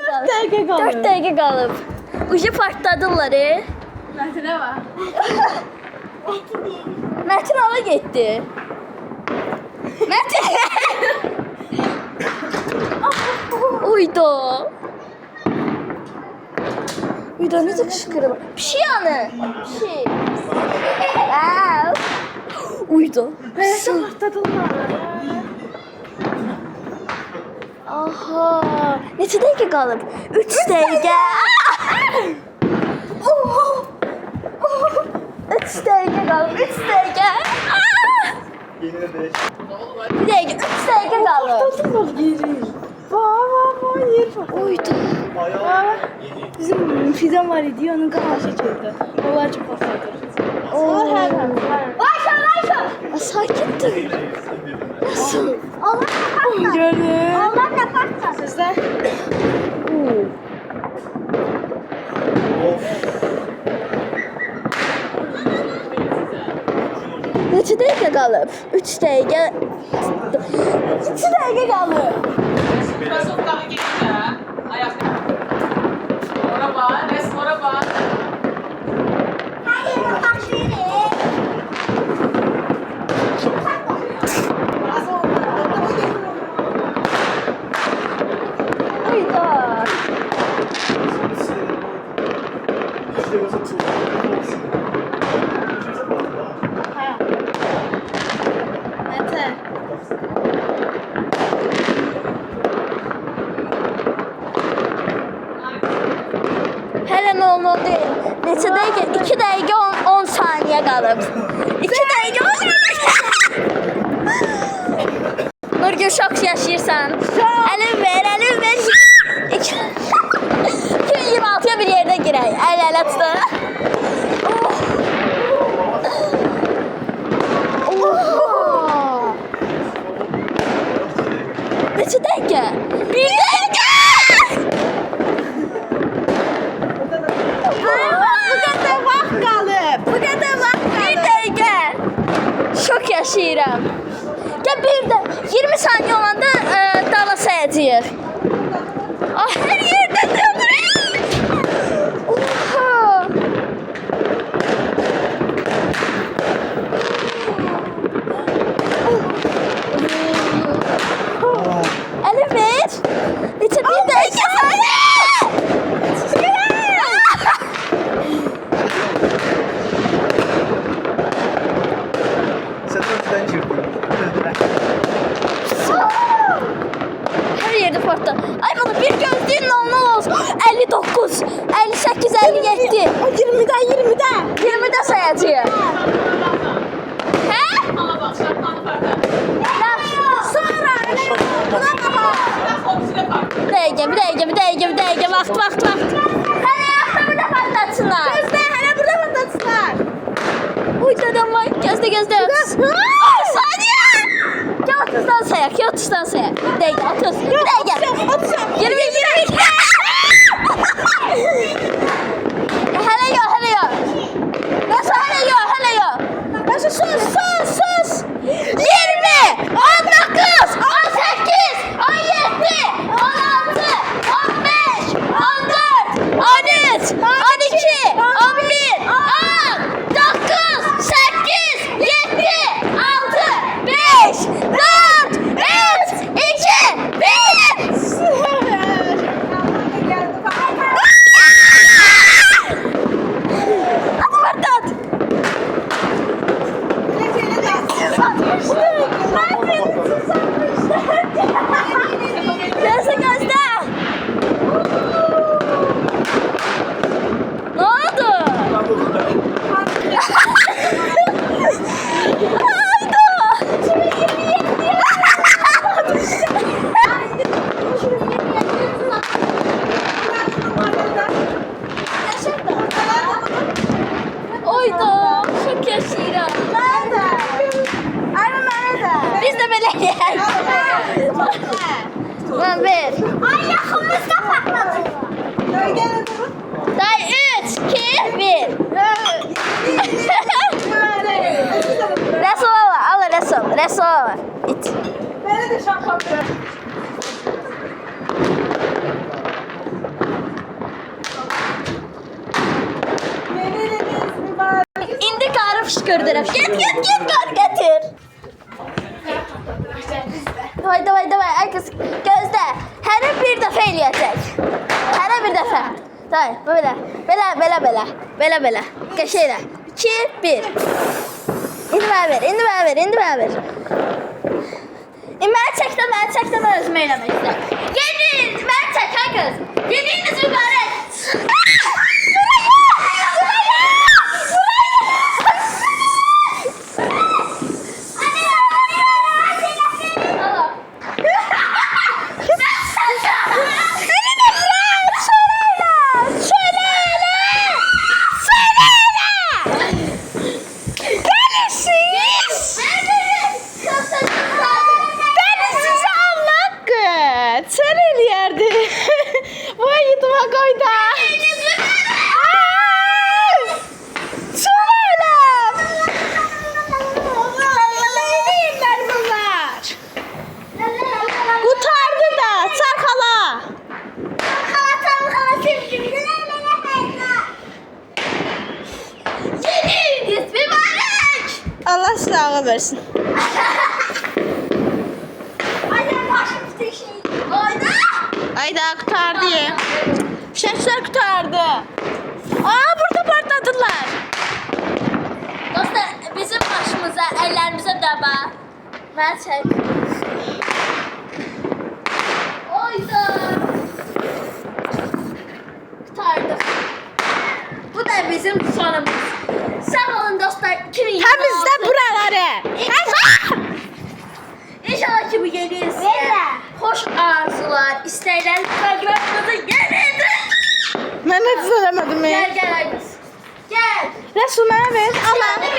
Dəqiqə qalıb. 4 dəqiqə qalıb. Ucu partladılar. Mətinə var. Mətin ala getdi. Mətin. Uydu. Uydu necə qışqırır. Pişik anı. Pişik. Uydu. Hələ partladılar. Aha. Neçə dəqiqə qalıb? 3 dəqiqə. 3 dəqiqə qalıb. 3 dəqiqə. Bir dəqiqə, 3 dəqiqə qalıb. Partladılar yeri. Vay, yer var. Uydu. Bizim fidan var idi, onun qanağı çəkildi. Onlar çox partladır. Onlar hər. Başa. Sakitdir. Nasıl? Gördün. Onlar da partladı. Sizdə? Neçə dəqiqə qalıb? 3 dəqiqə. 2 dəqiqə qalıb. Krasovkalı gelin de ayakta. Ora bak, ora bak. Uydu. Mete. Hələ nə olmalı deyil. Neçə dəqiqə? 2 dəqiqə 10 saniyə qalıb. 2 dəqiqə 10 Nurgül şok yaşayırsan. Əlim ver, əlim ver. 2026'ya bir yerdə girək. Əl-ələ tutaq. Neçə dəqiqə? 1 dəqiqə! Bu qədər vaxt qalıb. 1 dəqiqə. Şok yaşayıram. Gəl bir də 20 saniyə olanda dala sayacağıq. Ah, hər yerdə dönürük. Oha. Əli ver. Neçə bir dəqiqə saniyə. Sen önceden girdin. Her yerde partlar. Ay bana bir gözlüğün normal olsun. 59, 58, 57. 20'də. 20'de sayacağım. He? Ala bak, şapkanı parka. Sonra. Buna bak. Komşuna park. Bir dəqiqə. Vaxt. Hələ yaxda burada partlatsınlar. Hələ burada patlatsınlar. Uy dedem var. Gözde. Ay saniye. Gel 30'dan sayak. Bir dəqiqə 30. Bir dəqiqə. 20. Hələ yox. Nasıl hələ yox. Nasıl sus. 20, 19, 18, 17, 16, 15, 14, 13, 12, 11, 10, 9, 8, 7, 6, 5, 4, 3, 2, 1. fışkırdıram. Get qar getir. Davay, herkes gözlə. Hərə bir dəfə eləyəcək. Hərə bir dəfə. Davay, belə. Qəşənglə. 2, 1. İndi mənə ver. Mən çəkdə, mən özümə eləmək istəyirəm. Yeniniz, mən çək, herkes. Yeniniz mübarək. Allah sağlığı versin. Ayda kurtardı. Fişekler kurtardı. Burada partladılar. Dostlar, bizim başımıza, əllərimizə dəba. Mən çək. Oyda. Qurtardıq. Bu da bizim sonumuz. Sağ olun dostlar. 2026. Temizle buraları. İnşallah ki bu yeni size hoş arzular, istəklər proqramımızı yenidir. Ben hiç söylemedim ya. Gel Aydız. Gel. Resul bana ver. Allah. Ne